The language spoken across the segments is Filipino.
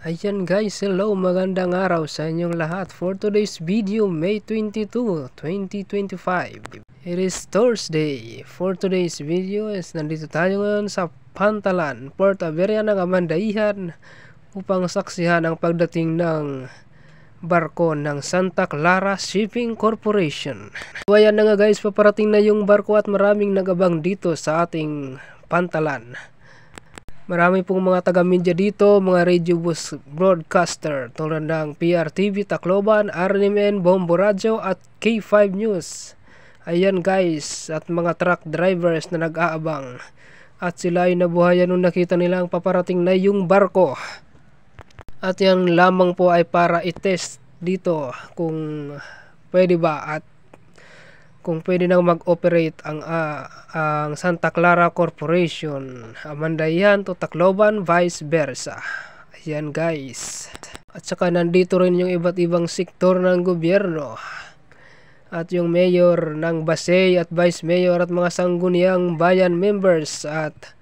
Ayan guys, hello, magandang araw sa inyong lahat. For today's video, May 22, 2025. It is Thursday. For today's video is nandito tayo ngayon sa Pantalan, Port Averia ng Amandaihan upang saksihan ang pagdating ng barko ng Santa Clara Shipping Corporation. So ayan na nga guys, paparating na yung barko at maraming nagabang dito sa ating Pantalan. Marami pong mga taga-media dito, mga radio broadcaster tulad ng PRTV Tacloban, RNMN, Bombo Radio at K5 News. Ayan guys, at mga truck drivers na nag-aabang. At sila ay nabuhayan nung nakita nilang paparating na yung barko. At yan lamang po ay para i-test dito kung pwede ba at kung pwede nang mag-operate ang Santa Clara Corporation, Amandaihan to Tacloban, vice versa. Ayan guys. At saka nandito rin yung iba't ibang sektor ng gobyerno. At yung mayor ng Basay at vice mayor at mga sangguniang bayan members at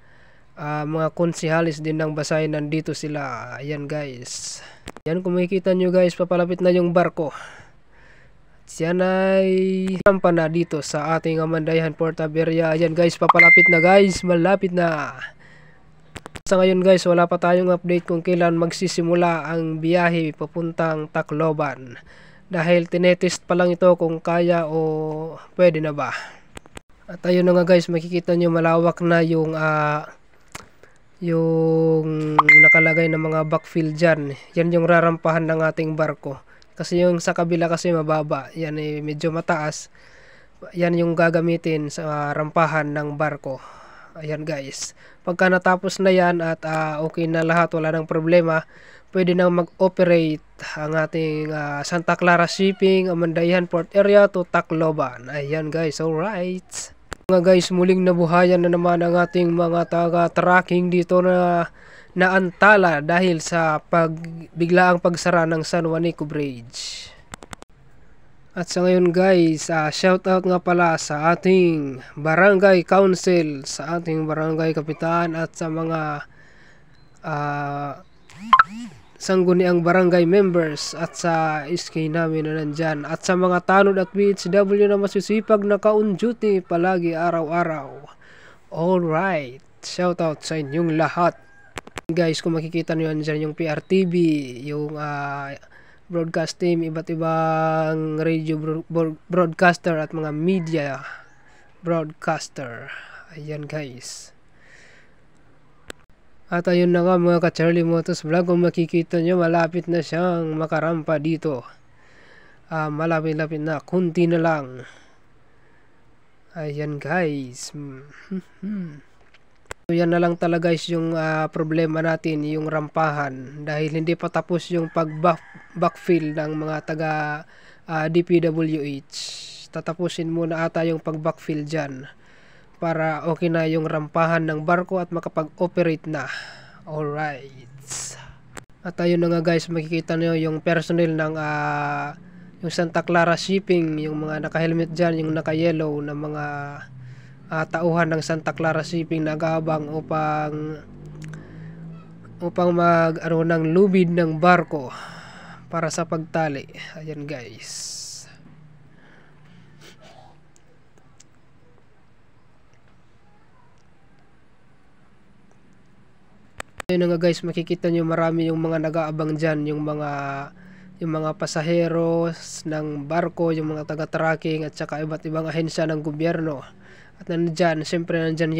mga konsehalis din ng Basay, nandito sila. Ayan guys. Ayan, kung makikita nyo guys, papalapit na yung barko. Yan ay rampa na dito sa ating Amandaihan Port Averia. Ayan guys, papalapit na guys, malapit na. Sa ngayon guys, wala pa tayong update kung kailan magsisimula ang biyahe papuntang Tacloban. Dahil tinetest pa lang ito kung kaya o pwede na ba. At ayun na nga guys, makikita nyo malawak na yung nakalagay na mga backfill dyan. Yan yung rarampahan ng ating barko. Kasi yung sa kabila kasi mababa, yan ay medyo mataas. Yan yung gagamitin sa rampahan ng barko. Ayan guys. Pagka natapos na yan at okay na lahat, wala nang problema, pwede nang mag-operate ang ating Santa Clara Shipping, Amandaihan Port Area to Tacloban. Ayan guys, alright. Mga guys, muling nabuhayan na naman ang ating mga taga-tracking dito na naantala dahil sa biglaang pagsara ng San Juanico Bridge. At sa ngayon guys, shout out nga pala sa ating barangay council, sa ating barangay kapitan at sa mga sangguniang barangay members at sa SK namin na nandyan at sa mga tanod at BHW na masusipag na ka-on duty palagi araw-araw. Alright, shout out sa inyong lahat. Guys, kung makikita nyo yan dyan yung PRTV, yung broadcast team, iba't ibang radio broadcaster at mga media broadcaster. Ayan guys. At ayun na nga mga ka-Charlie Motos Vlog, kung makikita nyo malapit na siyang makarampa dito. Malapit-lapit na, kunti na lang. Ayan guys. So yan na lang talaga guys yung problema natin, yung rampahan, dahil hindi pa tapos yung pag-backfill ng mga taga DPWH. Tatapusin muna ata yung pag-backfill dyan para okay na yung rampahan ng barko at makapag-operate na. Alright. At ayun na nga guys, makikita nyo yung personnel ng yung Santa Clara Shipping, yung mga naka-helmet dyan, yung naka-yellow na mga tauhan ng Santa Clara Shipping nag-aabang upang ng lubid ng barko para sa pagtali. Ayan guys. Ayun nga guys, makikita nyo marami yung mga nag-aabang dyan, yung mga pasaheros ng barko, yung mga taga-tracking at saka iba't ibang ahensya ng gobyerno. At nandyan, siyempre nandyan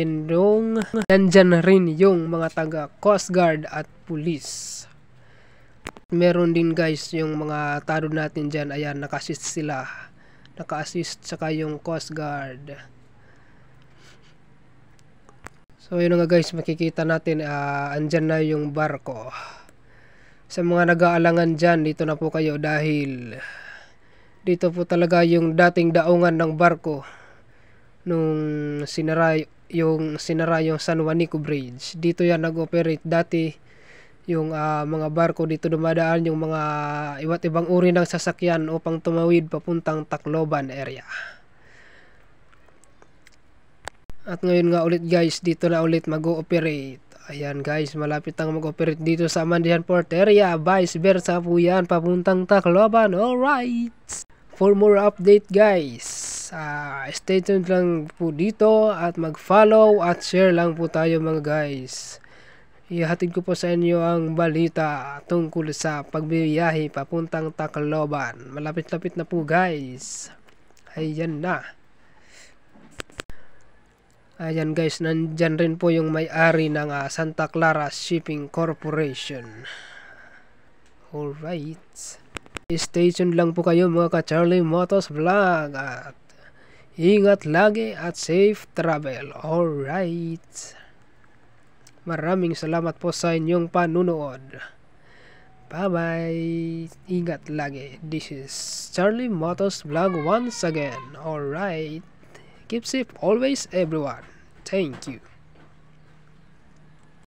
rin yung mga taga Coast Guard at Police. Meron din guys yung mga tanod natin dyan, ayan, naka-assist sila. Naka-assist saka yung Coast Guard. So yun nga guys, makikita natin, andyan na yung barko. Sa mga nag-aalangan dyan, dito na po kayo dahil dito po talaga yung dating daungan ng barko nung sinara yung San Juanico Bridge. Dito yan nag-operate dati yung mga barko, dito dumadaan yung mga iba't ibang uri ng sasakyan upang tumawid papuntang Tacloban area. At ngayon nga ulit guys, dito na ulit mag-ooperate. Ayan guys, malapit ang mag-operate dito sa Amandihan Port Area. Vice versa po yan, papuntang Tacloban. Alright! For more update guys, stay tuned lang po dito at mag-follow at share lang po tayo mga guys. Ihatid ko po sa inyo ang balita tungkol sa pagbibiyahe papuntang Tacloban. Malapit-lapit na po guys. Ayan na. Ayan guys, nandyan rin po yung may-ari ng Santa Clara Shipping Corporation. Alright. Stay tuned lang po kayo mga ka-Charlie Motos Vlog. At ingat lagi at safe travel. Alright. Maraming salamat po sa inyong panunood. Bye-bye. Ingat lagi. This is Charlie Motos Vlog once again. Alright. Keep safe always everyone. Thank you.